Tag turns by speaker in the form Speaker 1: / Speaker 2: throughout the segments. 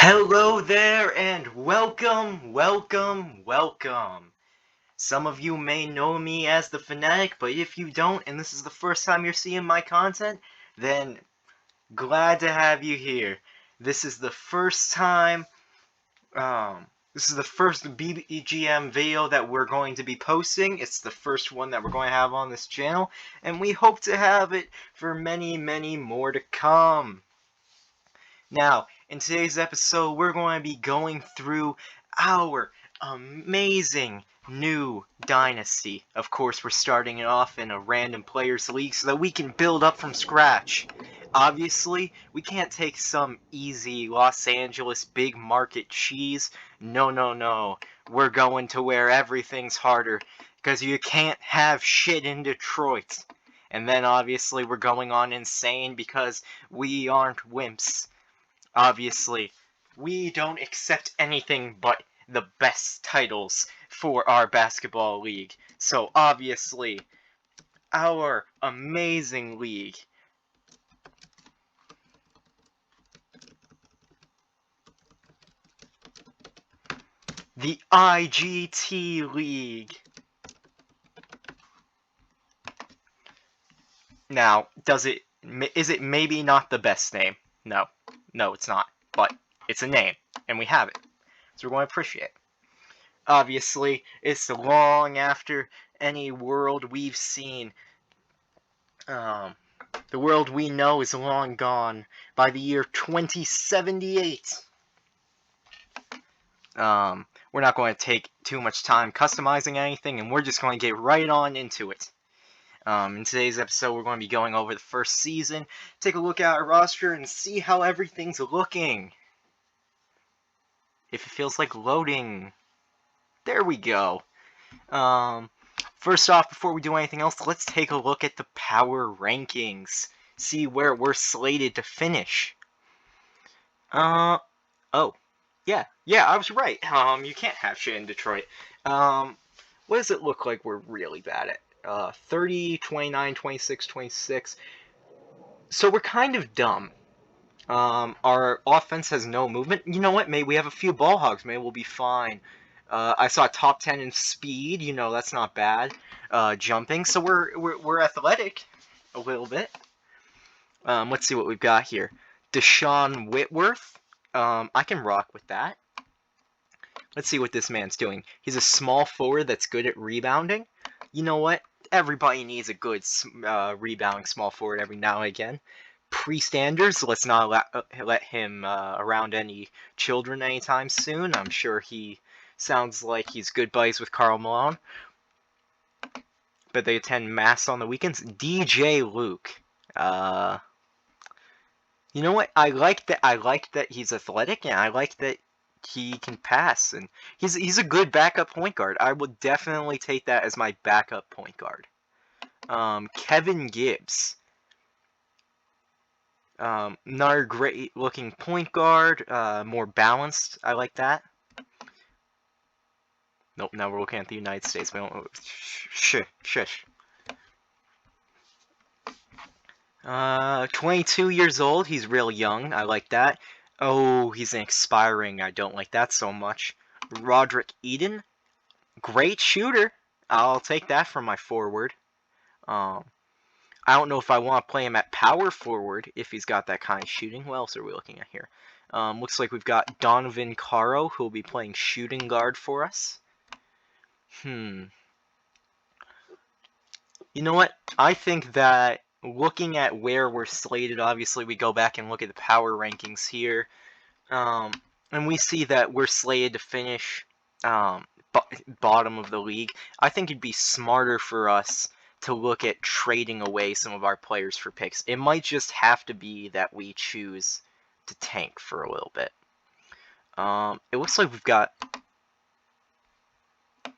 Speaker 1: Hello there and welcome. Some of you may know me as the Fanatic, but if you don't and this is the first time you're seeing my content, then glad to have you here. This is the first time, this is the first BGM video that we're going to be posting. It's the first one that we're going to have on this channel, and we hope to have it for many more to come. Now, in today's episode, we're going to be going through our amazing new dynasty. Of course, we're starting it off in a random players league so that we can build up from scratch. Obviously, we can't take some easy Los Angeles big market cheese. No. We're going to where everything's harder, because you can't have shit in Detroit. And then obviously we're going on insane because we aren't wimps. Obviously, we don't accept anything but the best titles for our basketball league. So obviously, our amazing league, the IGT League. Now, is it maybe not the best name? No, it's not. But it's a name, and we have it. So we're going to appreciate it. Obviously, it's long after any world we've seen. The world we know is long gone by the year 2078. We're not going to take too much time customizing anything, and we're just going to get right on into it. In today's episode, we're going to be going over the first season, take a look at our roster, and see how everything's looking. If it feels like loading. There we go. First off, before we do anything else, let's take a look at the power rankings. See where we're slated to finish. Oh. Yeah, I was right. You can't have shit in Detroit. What does it look like we're really bad at? 30, 29, 26, 26. So we're kind of dumb. Our offense has no movement. You know what? Maybe we have a few ball hogs. Maybe we'll be fine. I saw top 10 in speed. You know, that's not bad. Jumping. So we're athletic a little bit. Let's see what we've got here. Deshaun Whitworth. I can rock with that. Let's see what this man's doing. He's a small forward that's good at rebounding. You know what? Everybody needs a good rebounding small forward every now and again. Pre-standards, let's not let him around any children anytime soon. I'm sure he sounds like he's good buddies with Karl Malone. But they attend mass on the weekends. DJ Luke. You know what? I like that he's athletic, and I like that he can pass, and he's a good backup point guard. I would definitely take that as my backup point guard. Kevin Gibbs. Another great looking point guard, more balanced. I like that. Nope, now we're looking at the United States. We don't. Shush. 22 years old. He's real young. I like that. Oh, he's an expiring. I don't like that so much. Roderick Eden. Great shooter. I'll take that from my forward. I don't know if I want to play him at power forward if he's got that kind of shooting. What else are we looking at here? Looks like we've got Donovan Caro, who will be playing shooting guard for us. You know what? I think that looking at where we're slated, obviously we go back and look at the power rankings here, and we see that we're slated to finish bottom of the league. I think it'd be smarter for us to look at trading away some of our players for picks. It might just have to be that we choose to tank for a little bit. It looks like we've got...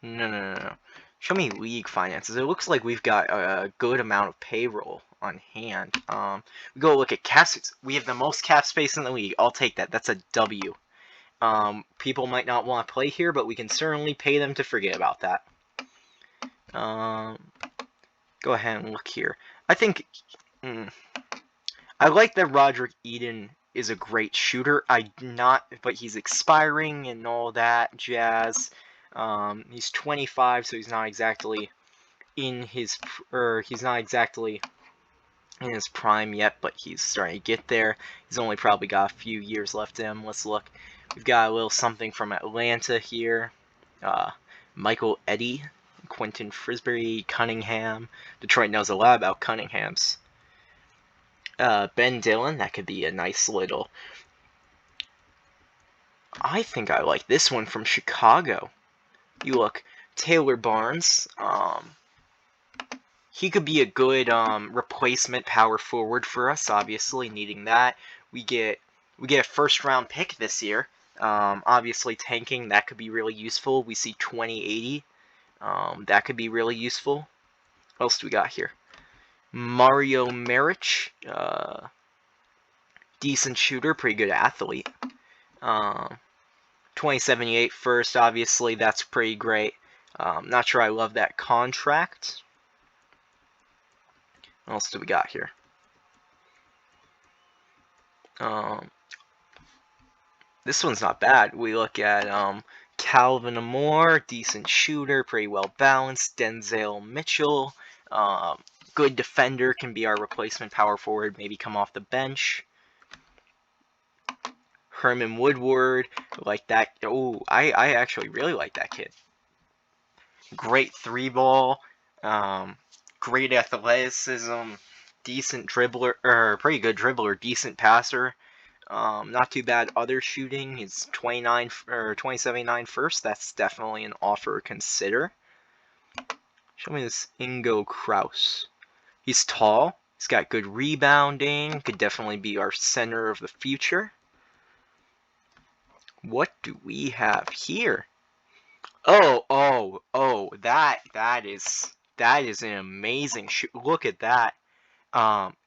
Speaker 1: No. Show me league finances. It looks like we've got a good amount of payroll on hand. We go look at cap space. We have the most cap space in the league. I'll take that. That's a W. People might not want to play here, but we can certainly pay them to forget about that. Go ahead and look here. I think... I like that Roderick Eden is a great shooter. But he's expiring and all that jazz. He's 25, so he's not exactly he's not exactly in his prime yet, but he's starting to get there. He's only probably got a few years left in him. Let's look. We've got a little something from Atlanta here. Michael Eddy, Quentin Frisbury, Cunningham. Detroit knows a lot about Cunninghams. Ben Dillon, that could be a nice little. I think I like this one from Chicago. You look, Taylor Barnes. He could be a good replacement power forward for us. Obviously, needing that, we get a first round pick this year. Obviously, tanking that could be really useful. We see 2080. That could be really useful. What else do we got here? Mario Maric, decent shooter, pretty good athlete. 2078 first, obviously, that's pretty great. Not sure I love that contract. What else do we got here? This one's not bad. We look at Calvin Amore, decent shooter, pretty well balanced. Denzel Mitchell, good defender, can be our replacement power forward, maybe come off the bench. Herman Woodward, like that. Oh, I actually really like that kid. Great three ball, great athleticism, decent dribbler, or pretty good dribbler, decent passer. Not too bad other shooting. He's 29 or 2079 first. That's definitely an offer to consider. Show me this Ingo Kraus. He's tall. He's got good rebounding. Could definitely be our center of the future. What do we have here? Oh, that is an amazing shoot. Look at that.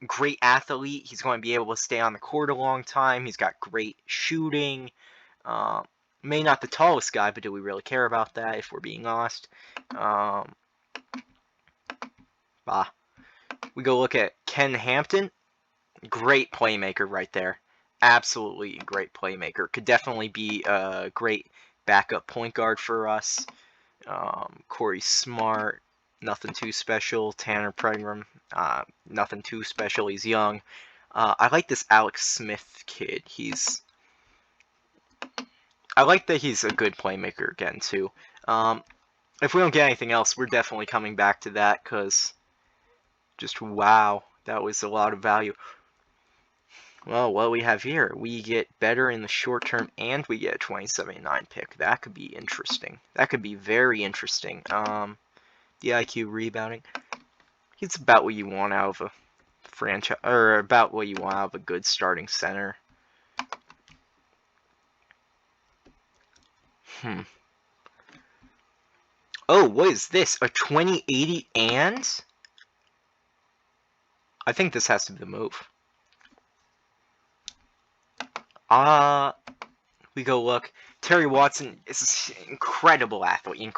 Speaker 1: Great athlete. He's going to be able to stay on the court a long time. He's got great shooting. May not the tallest guy, but do we really care about that if we're being honest? We go look at Ken Hampton. Great playmaker right there. Absolutely great playmaker. Could definitely be a great backup point guard for us. Corey Smart, nothing too special. Tanner Pregram, nothing too special. He's young. I like this Alex Smith kid. I like that he's a good playmaker again too. If we don't get anything else, we're definitely coming back to that because just wow, that was a lot of value. Well, what we have here, we get better in the short term, and we get a 2079 pick. That could be interesting. That could be very interesting. The IQ rebounding, it's about what you want out of a franchise, or about what you want out of a good starting center. Oh, what is this? A 2080 and? I think this has to be the move. We go look. Terry Watson is an incredible athlete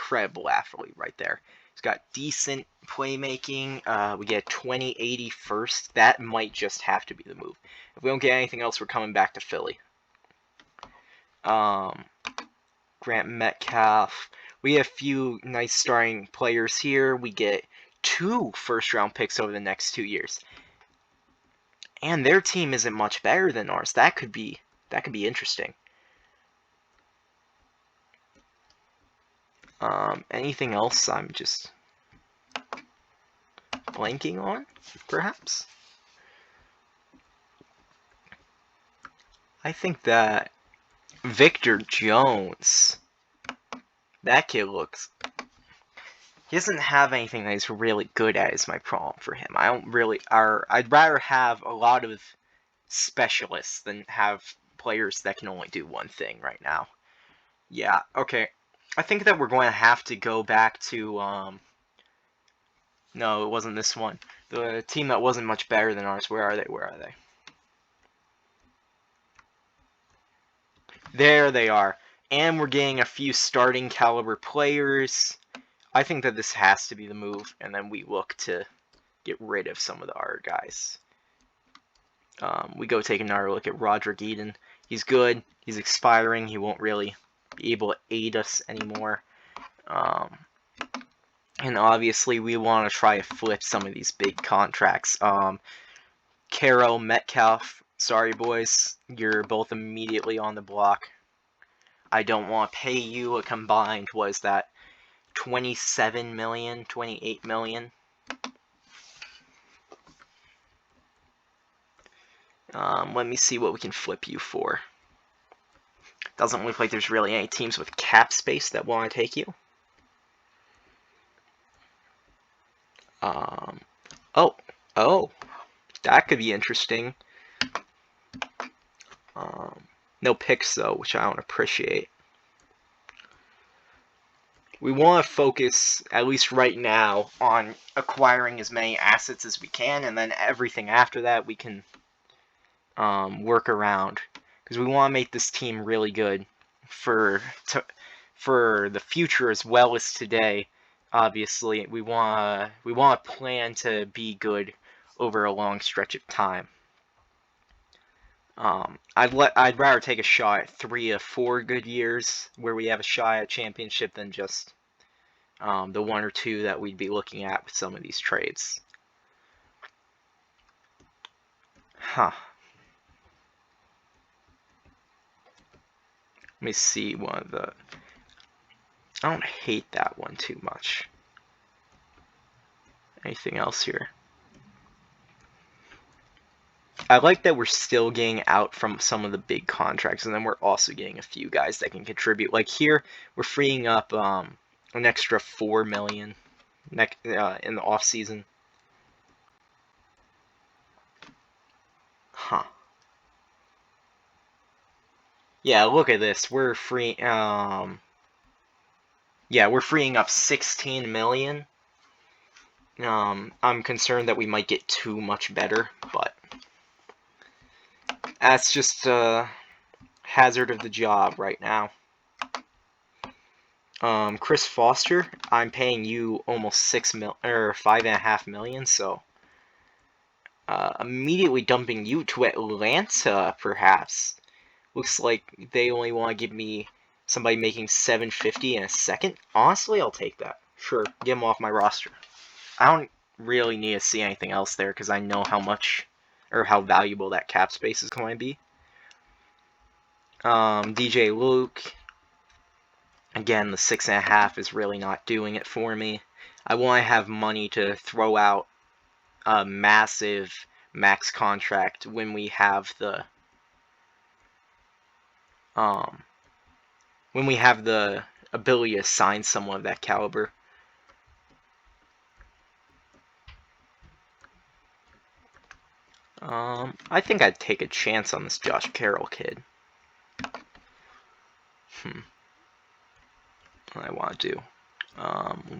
Speaker 1: right there. He's got decent playmaking. We get 2080 first. That might just have to be the move. If we don't get anything else, we're coming back to Philly. Grant Metcalf. We have a few nice starting players here. We get 2 first-round picks over the next 2 years. And their team isn't much better than ours. That could be interesting. Anything else I'm just blanking on, perhaps? I think that Victor Jones, that kid looks... He doesn't have anything that he's really good at is my problem for him. I'd rather have a lot of specialists than have players that can only do one thing right now. Yeah, okay. I think that we're going to have to go back to, no, it wasn't this one. The team that wasn't much better than ours. Where are they? There they are. And we're getting a few starting caliber players. I think that this has to be the move, and then we look to get rid of some of our guys. We go take another look at Roderick Eden. He's good. He's expiring. He won't really be able to aid us anymore. And obviously, we want to try to flip some of these big contracts. Carroll, Metcalf, sorry boys, you're both immediately on the block. I don't want to pay you a combined, was that 27 million, 28 million? Let me see what we can flip you for. Doesn't look like there's really any teams with cap space that want to take you. Oh, that could be interesting. No picks though, which I don't appreciate. We want to focus, at least right now, on acquiring as many assets as we can, and then everything after that we can work around. Because we want to make this team really good for the future as well as today. Obviously, we want to plan to be good over a long stretch of time. I'd rather take a shot at 3 or 4 good years where we have a shot at championship than just the 1 or 2 that we'd be looking at with some of these trades. Huh. Let me see one of the... I don't hate that one too much. Anything else here? I like that we're still getting out from some of the big contracts, and then we're also getting a few guys that can contribute. Like here, we're freeing up an extra $4 million in the off season. Huh. Yeah, look at this. We're free. Yeah, we're freeing up 16 million. I'm concerned that we might get too much better, but that's just a hazard of the job right now. Chris Foster, I'm paying you almost 5.5 million, so immediately dumping you to Atlanta, perhaps. Looks like they only want to give me somebody making $750 in a second. Honestly, I'll take that. Sure, get him off my roster. I don't really need to see anything else there because I know how much or how valuable that cap space is going to be. DJ Luke. Again, the 6.5 is really not doing it for me. I want to have money to throw out a massive max contract when we have the ability to sign someone of that caliber. I think I'd take a chance on this Josh Carroll kid. What I want to do.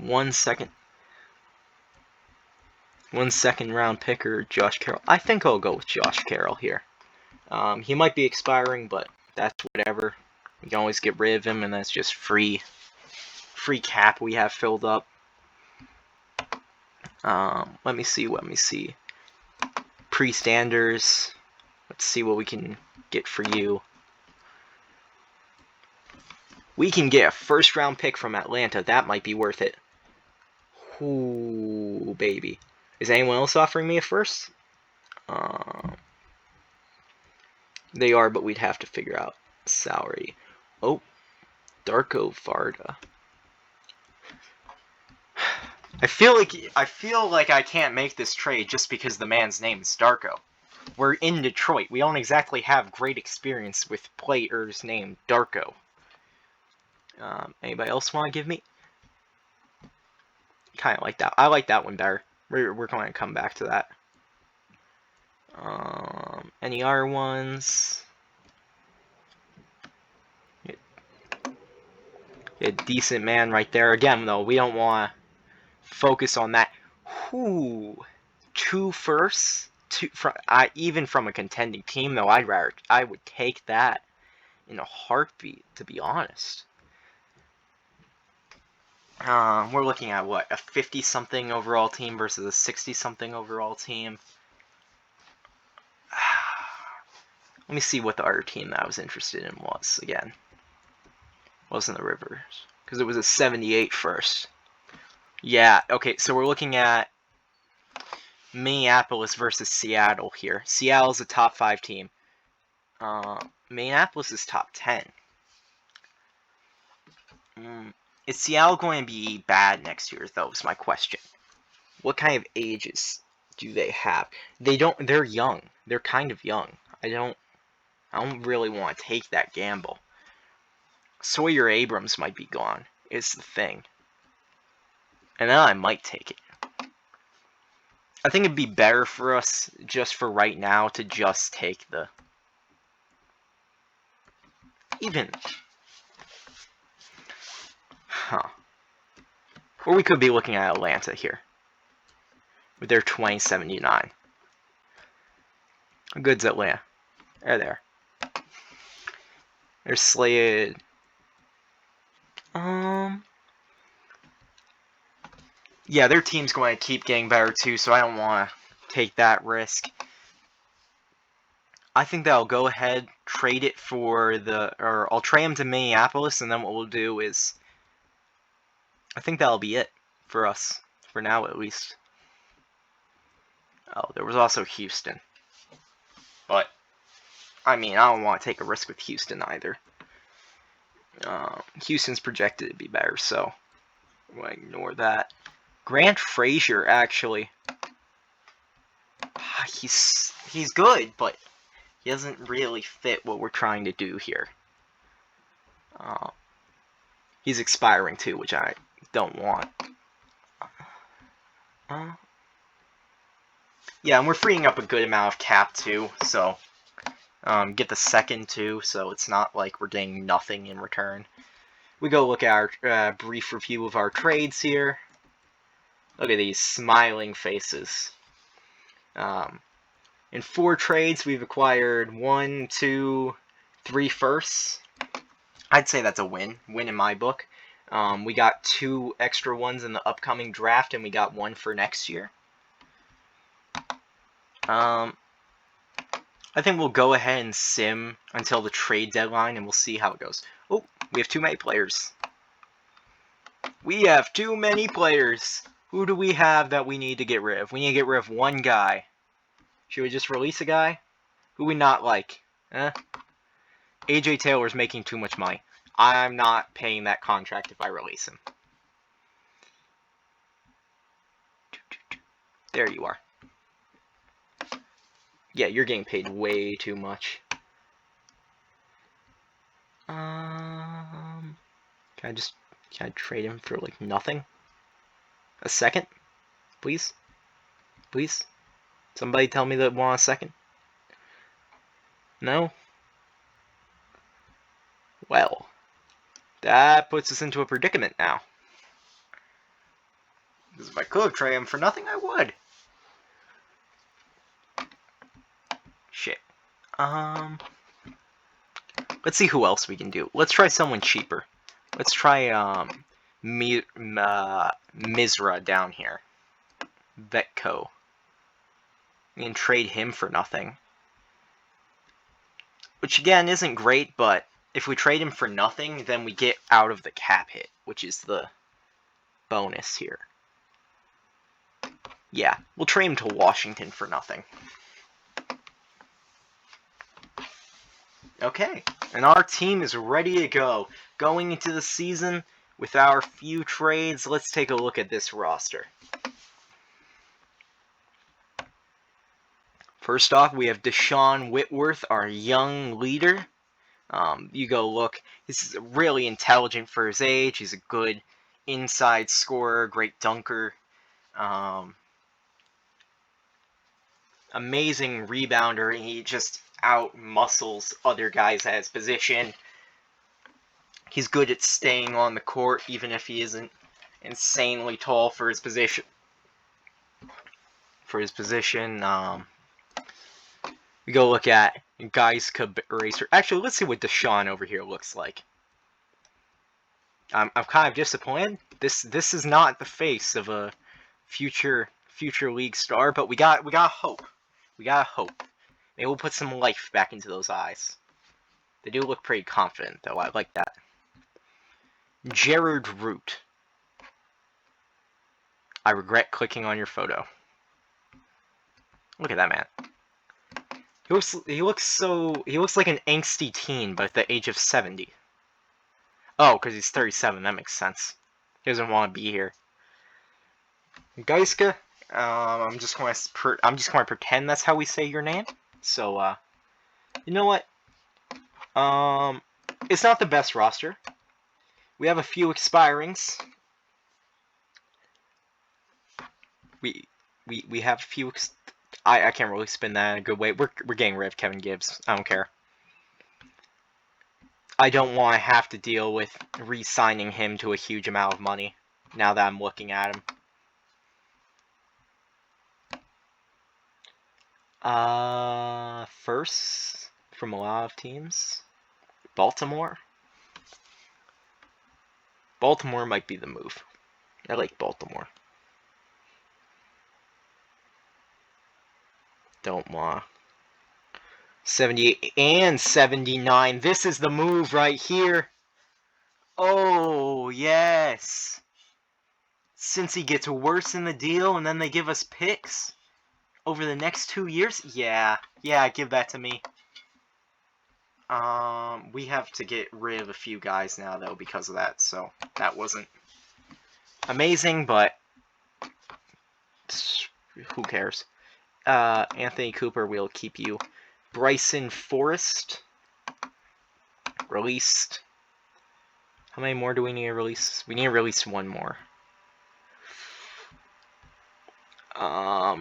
Speaker 1: 1 second. 1 second round picker, Josh Carroll. I think I'll go with Josh Carroll here. He might be expiring, but that's whatever. We can always get rid of him, and that's just free cap we have filled up. Let me see. Pre-standers. Let's see what we can get for you. We can get a first-round pick from Atlanta. That might be worth it. Ooh, baby. Is anyone else offering me a first? They are, but we'd have to figure out salary. Oh, Darko Varda. I feel like I can't make this trade just because the man's name is Darko. We're in Detroit. We don't exactly have great experience with players named Darko. Anybody else want to give me? Kind of like that. I like that one better. We're going to come back to that. Any other ones? A decent man right there. Again, though, we don't want to focus on that. Ooh, 2 firsts. Even from a contending team, though, I would take that in a heartbeat, to be honest. We're looking at what, a 50-something overall team versus a 60-something overall team. Let me see what the other team that I was interested in was again. Wasn't the Rivers. Because it was a 78 first. Yeah, okay, so we're looking at Minneapolis versus Seattle here. Seattle's a top 5 team. Minneapolis is top 10. Is Seattle going to be bad next year, though, is my question. What kind of ages do they have? They're young. They're kind of young. I don't really want to take that gamble. Sawyer Abrams might be gone, is the thing. And then I might take it. I think it'd be better for us, just for right now, to just take the... Even... Huh. Or we could be looking at Atlanta here. With their 2079. Good's Atlanta. They're there. They're slated... Yeah, their team's going to keep getting better too, so I don't want to take that risk. I think that I'll go ahead, trade it for I'll trade him to Minneapolis, and then what we'll do is, I think that'll be it for us, for now at least. Oh, there was also Houston. But, I mean, I don't want to take a risk with Houston either. Houston's projected to be better, so we'll ignore that. Grant Frazier, actually, he's good, but he doesn't really fit what we're trying to do here. He's expiring too, which I don't want. Yeah, and we're freeing up a good amount of cap too, so get the second too, so it's not like we're getting nothing in return. We go look at our brief review of our trades here. Look at these smiling faces. In 4 trades, we've acquired 1, 2, 3 firsts. I'd say that's a win in my book. We got 2 extra ones in the upcoming draft, and we got 1 for next year. I think we'll go ahead and sim until the trade deadline, and we'll see how it goes. Oh, we have too many players. We have too many players. Who do we have that we need to get rid of? We need to get rid of 1 guy. Should we just release a guy? Who we not like? AJ Taylor's making too much money. I'm not paying that contract if I release him. There you are. Yeah, you're getting paid way too much. Can I trade him for like nothing? A second? Please? Please? Somebody tell me that want a second? No? Well, that puts us into a predicament now. Because if I could trade him for nothing, I would. Shit. Let's see who else we can do. Let's try someone cheaper. Let's try, Misra down here. Vetco. We can trade him for nothing. Which, again, isn't great, but if we trade him for nothing, then we get out of the cap hit, which is the bonus here. Yeah, we'll trade him to Washington for nothing. Okay, and our team is ready to go. Going into the season with our few trades, let's take a look at this roster. First off, we have Deshaun Whitworth, our young leader. You go look. He's really intelligent for his age. He's a good inside scorer, great dunker. Amazing rebounder. He just out-muscles other guys at his position. He's good at staying on the court, even if he isn't insanely tall for his position. We go look at Guys Racer. Actually, let's see what Deshaun over here looks like. I'm kind of disappointed. This is not the face of a future league star, but we got hope. We got hope. Maybe we'll put some life back into those eyes. They do look pretty confident, though. I like that. Jared Root. I regret clicking on your photo. Look at that man. He looks like an angsty teen, but at the age of 70. Oh, because he's 37. That makes sense. He doesn't want to be here. Geiska. I'm just going to pretend that's how we say your name. So, you know what? It's not the best roster. We have a few expirings. We have a few. I can't really spin that in a good way. We're getting rid of Kevin Gibbs. I don't care. I don't want to have to deal with re-signing him to a huge amount of money. Now that I'm looking at him. First from a lot of teams, Baltimore. Baltimore might be the move. I like Baltimore. Don't want 78 and 79. This is the move right here. Oh, yes. Since he gets worse in the deal and then they give us picks over the next 2 years? Yeah, give that to me. We have to get rid of a few guys now, though, because of that. So, that wasn't amazing, but who cares? Anthony Cooper, we'll keep you. Bryson Forrest, released. How many more do we need to release? We need to release one more.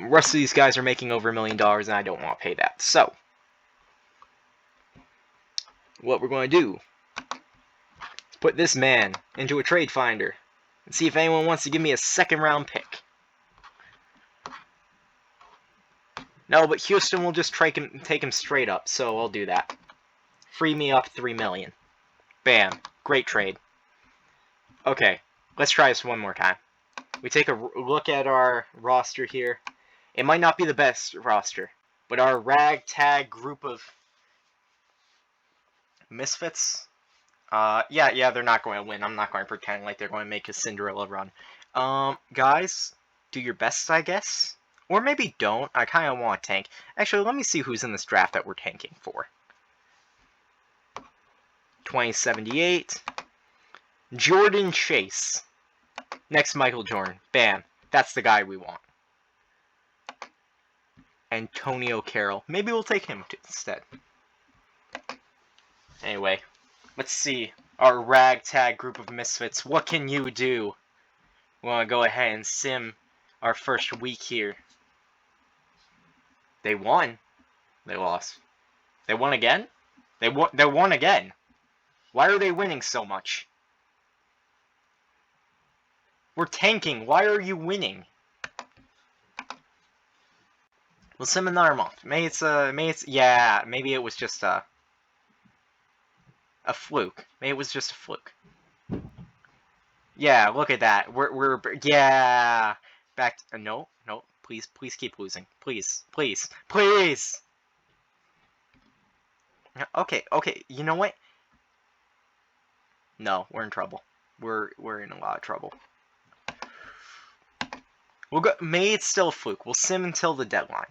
Speaker 1: Rest of these guys are making over $1 million, and I don't want to pay that. So, what we're going to do is put this man into a trade finder and see if anyone wants to give me a second-round pick. No, but Houston will just take him straight up, so I'll do that. Free me up $3 million. Bam. Great trade. Okay, let's try this one more time. We take a look at our roster here. It might not be the best roster, but our ragtag group of misfits, yeah, they're not going to win. I'm not going to pretend like they're going to make a Cinderella run. Guys, do your best, I guess. Or maybe don't. I kind of want to tank. Actually, let me see who's in this draft that we're tanking for. 2078. Jordan Chase. Next Michael Jordan. Bam. That's the guy we want. Antonio Carroll. Maybe we'll take him instead. Anyway, let's see. Our ragtag group of misfits. What can you do? We want to go ahead and sim our first week here. They won. They lost. They won again? They won again. Why are they winning so much? We're tanking. Why are you winning? We'll sim another month. Maybe it was just a fluke. Maybe it was just a fluke. Yeah, look at that. Yeah. Back to, no. Please keep losing. Please. Okay. You know what? No, we're in trouble. We're in a lot of trouble. We'll go. Maybe it's still a fluke. We'll sim until the deadline.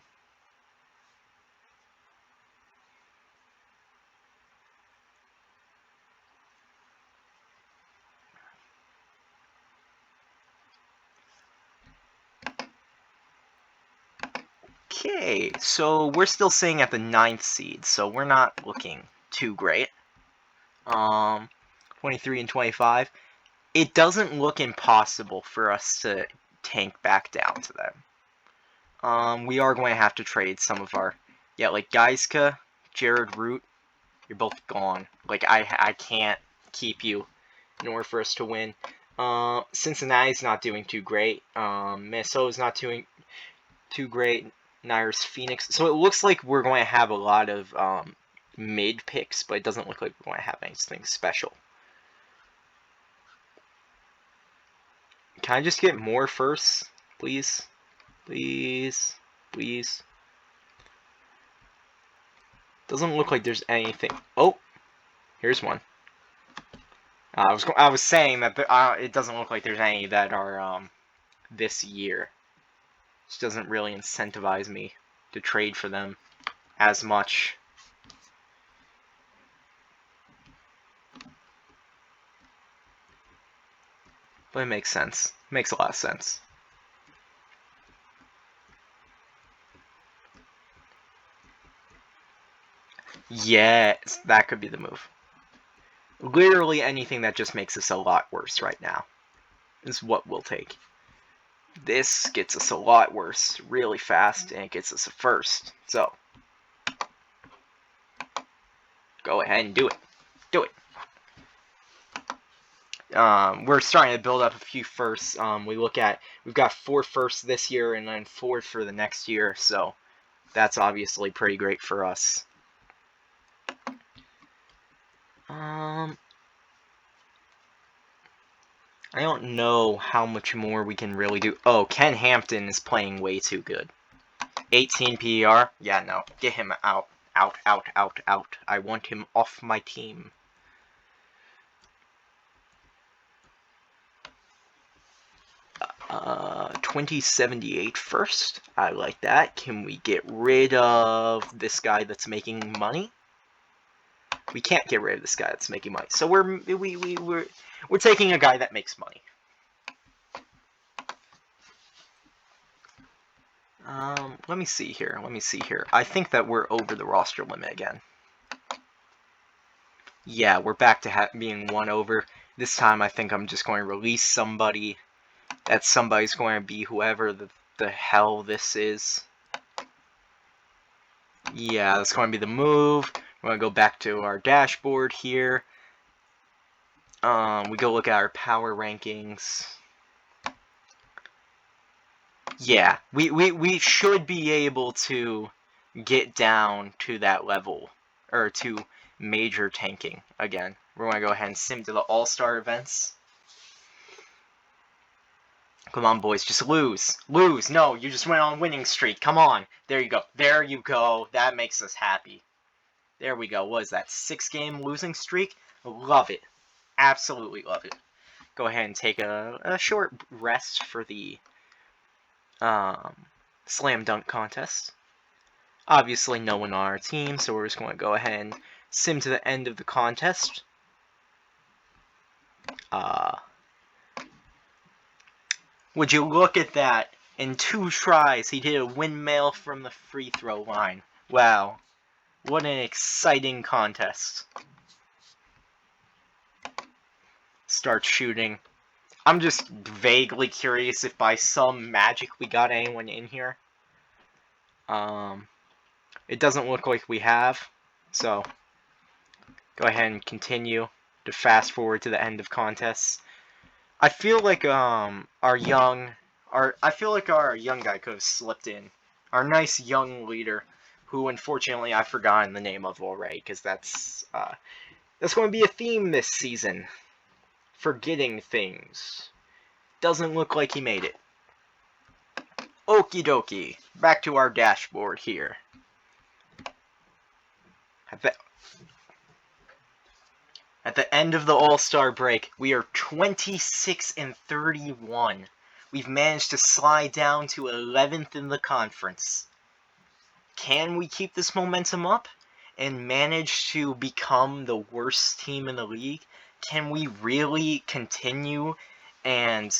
Speaker 1: Okay, so we're still sitting at the 9th seed, so we're not looking too great. 23 and 25. It doesn't look impossible for us to tank back down to them. We are going to have to trade some of our, like Geiska, Jared Root. You're both gone. Like I can't keep you in order for us to win. Cincinnati's not doing too great. Minnesota's not doing too great. Niners, Phoenix. So it looks like we're going to have a lot of mid picks, but it doesn't look like we're going to have anything special. Can I just get more first, please? Please. Doesn't look like there's anything. Oh, here's one. I was saying that it doesn't look like there's any that are this year. Which doesn't really incentivize me to trade for them as much. But it makes sense. It makes a lot of sense. Yes, that could be the move. Literally anything that just makes us a lot worse right now is what we'll take. This gets us a lot worse really fast, and it gets us a first. So, go ahead and do it. Do it. We're starting to build up a few firsts. We've got 4 firsts this year and then 4 for the next year, so that's obviously pretty great for us. I don't know how much more we can really do. Oh, Ken Hampton is playing way too good. 18 PER? Yeah, no. Get him out. Out, out, out, out. I want him off my team. Uh, 2078 first. I like that. Can we get rid of this guy that's making money? We can't get rid of this guy that's making money. So we're taking a guy that makes money. Let me see here. I think that we're over the roster limit again. Yeah, we're back to being 1 over. This time I think I'm just going to release somebody. That somebody's going to be whoever the hell this is. Yeah, that's going to be the move. We're going to go back to our dashboard here. We go look at our power rankings. Yeah, we should be able to get down to that level, or to major tanking again. We're going to go ahead and sim to the all-star events. Come on, boys, just lose. Lose. No, you just went on winning streak. Come on. There you go. There you go. That makes us happy. There we go. What is that? 6-game losing streak? Love it. Absolutely love it. Go ahead and take a short rest for the slam dunk contest. Obviously, no one on our team, so we're just going to go ahead and sim to the end of the contest. Would you look at that? In 2 tries, he did a windmill from the free throw line. Wow. What an exciting contest. Start shooting. I'm just vaguely curious if by some magic we got anyone in here. It doesn't look like we have, so go ahead and continue to fast forward to the end of contests. I feel like our young guy could have slipped in. Our nice young leader, who unfortunately I've forgotten the name of already, because that's going to be a theme this season. Forgetting things. Doesn't look like he made it. Okie dokie. Back to our dashboard here. At the end of the All-Star break, we are 26-31. We've managed to slide down to 11th in the conference. Can we keep this momentum up and manage to become the worst team in the league? Can we really continue and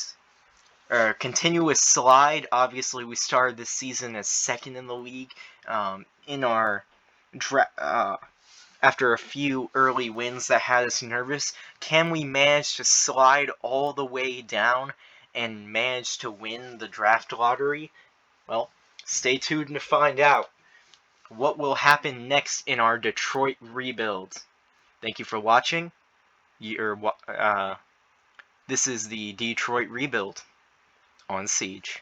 Speaker 1: continuous slide? Obviously, we started this season as 2nd in the league in our after a few early wins that had us nervous. Can we manage to slide all the way down and manage to win the draft lottery? Well, stay tuned to find out what will happen next in our Detroit rebuild. Thank you for watching. This is the Detroit rebuild on Siege.